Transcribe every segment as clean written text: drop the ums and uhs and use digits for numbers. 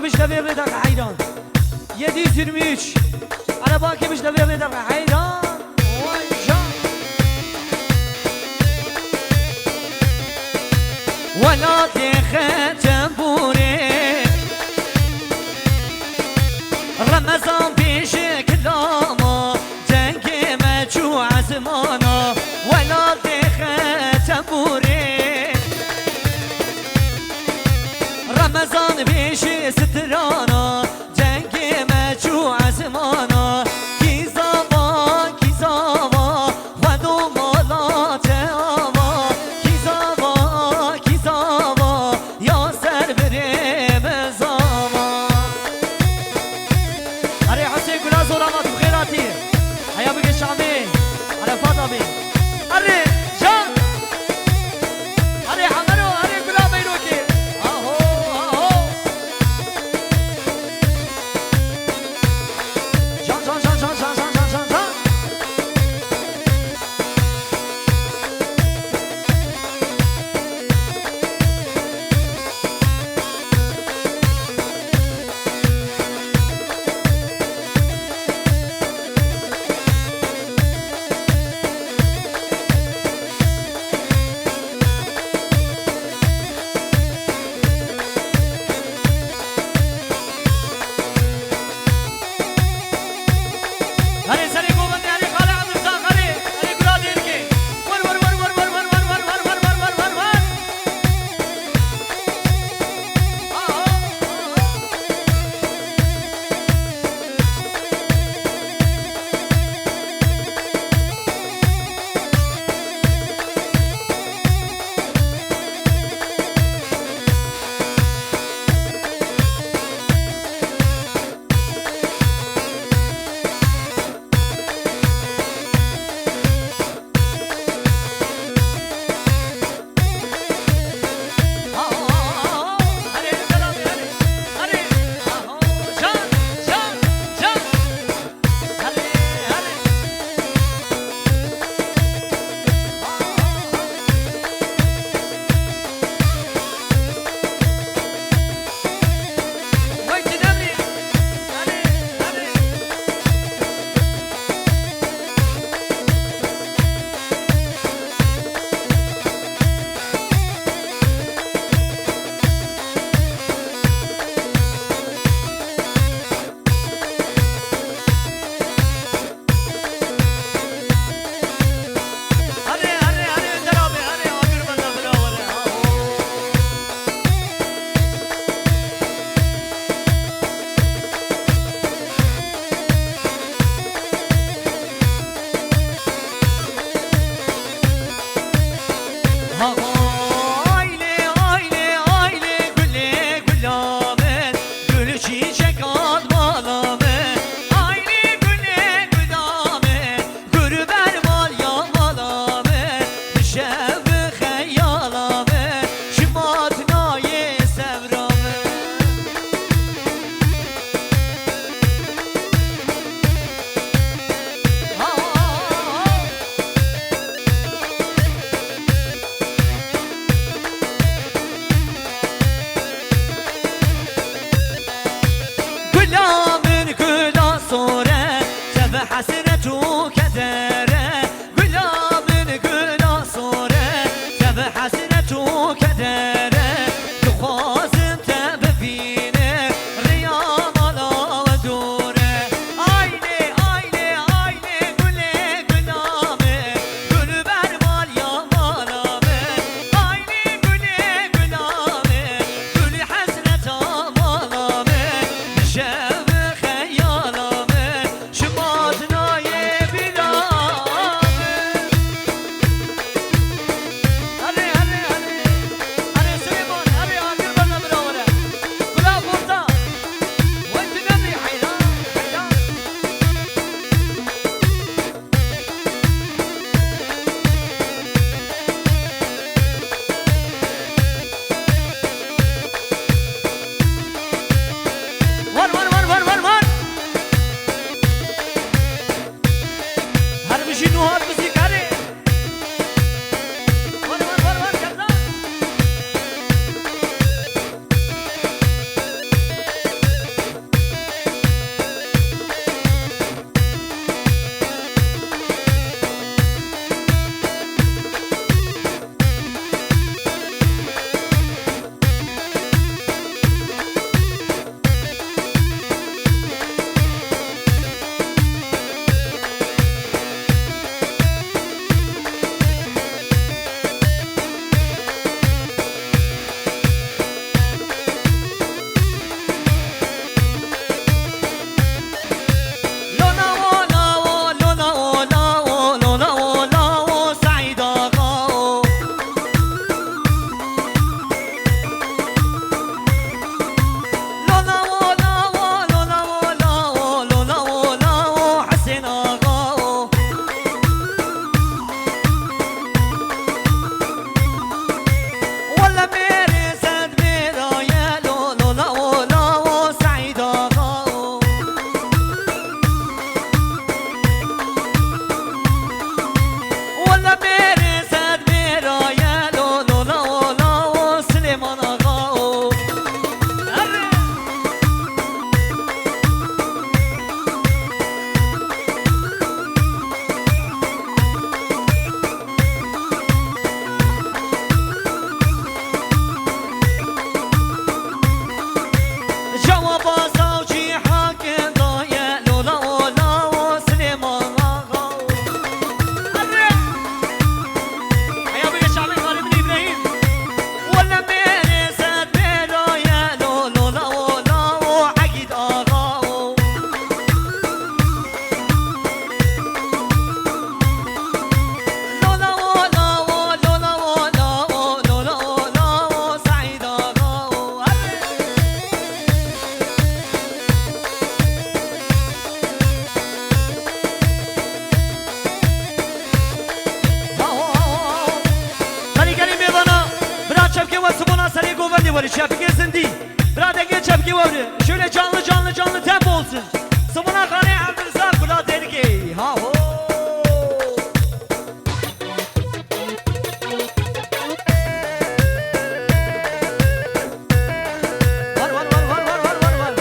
باكي لبير بدك حيران 723 انا باكي لبير بدك حيران ولا تختم بوري رمضان بيش كلاما تنكي مجوع زمانا ولا تختم بوري رمضان بيش سترانا تنكي مجوع زمانا كي زاوا ودو مالات آوا كي زاوا يا سر بريم زاوا هري حسين قلا زورامات بخيراتي هيا بقى الشعبي على فاطمي هري جان هري عمرو هري قلا بيروكي اهو جان جان جان جان جان جان جان جان هري سري قوبندي هري خالي عبد الرزاق هري قلا ديركي ور ور ور ور ور ور ور ور ور ور ور ور ور حسرته كدره قلا من قلا صوره تب حسرته كدره تخوازن تب بفينه رياض على ودوره عيني عيني عيني قلي قلامه قل برمال يا مالامه عيني قلي قلامه قل حسرته مالامه شب خيالامه شماتنا يبلا sevgi varı. Şöyle canlı canlı canlı tempo olsun. Sıvına kane Abdülzak kula dergi. Ha ho. Var var var var var var var var.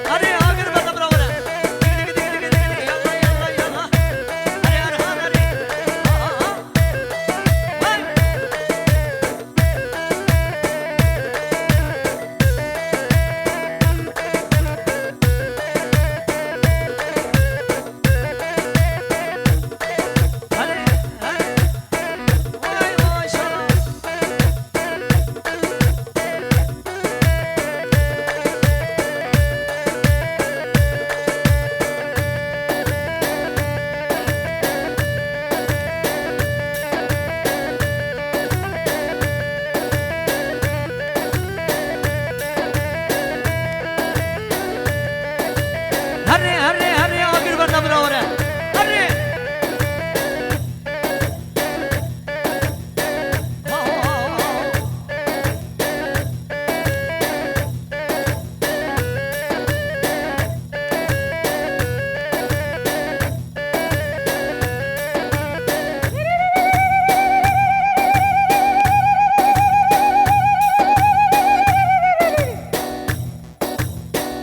Hadi agır bana bravo. Digi digi digi digi digi. Yalla yalla yalla. Hadi Erhan hadi. Ha ha ha. Hay. Hadi hadi. Vay maşallah. Hadi hadi hadi agır bana bravo. Hadi. Ha ha ha ha.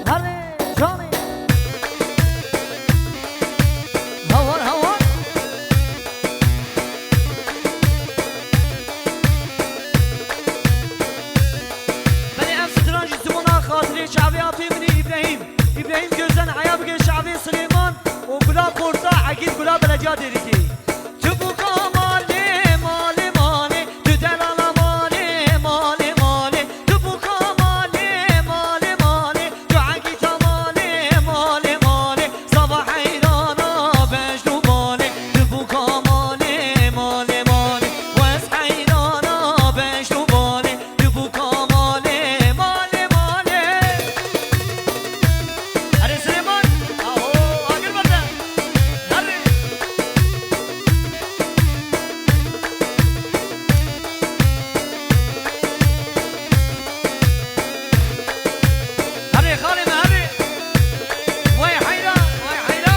Hadi Johnny. Hava hava. Beni em سترانجی زمانا خاطری شعبی آتی منی İbrahim. İbrahim gözden aya bugün şعبی سلیمان و گلا قرصا عقید گلا بلجا دیریکی تو بو کامالی مالی مالی تو دلالا مالی مالی مالی تو بو کامالی مالی مالی تو عقیتا مالی مالی مالی صباح حیرانا بجدو مالی تو بو کامالی مالی مالی وز حیرانا بجدو مالی تو بو کامالی مالی مالی Hadi Süleyman. Aho, agır bana. Hadi. Hadi Halim hadi. Vay hayra, vay hayra.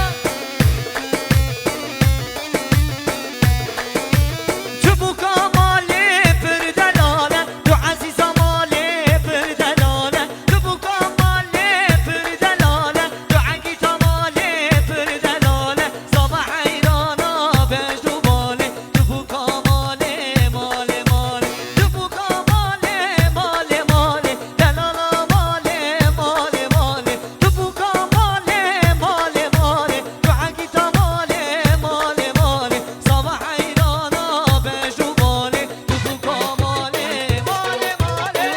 Çubuk amali perdelale, tu aziz amali perdelale. Çubuk amali perdelale, tu akit amali perdelale. Sabah hayrana bejdu mali, çubuk amali mali mali. Çubuk amali mali mali, delala mali mali mali. Çubuk amali mali mali, tu akit amali mali mali. Sabah hayrana bejdu mali, çubuk amali mali mali.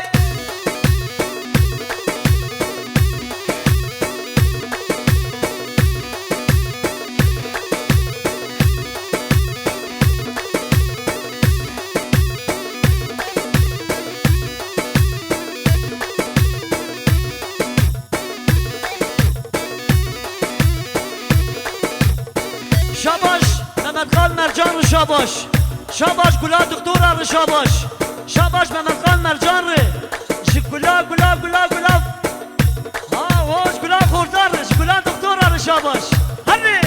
Şabaş, Mehmet Kal Mercanlı Şabaş. Şabaş gula doktor arı Şabaş. Şabaş Mehmet Kal Mercanlı. Gula gula gula gula. Ha hoş gula kurtarı. Gula doktor arı Şabaş. Hadi.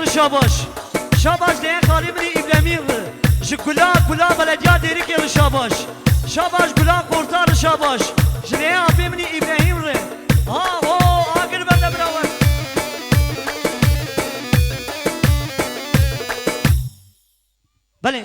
شاباش شاباش ده خالی منی ابراهیم جگلا گلا بلدیا دیری که شاباش شاباش گلا قرطار شاباش جنه آفی منی ابراهیم ره آگر بنده براور بله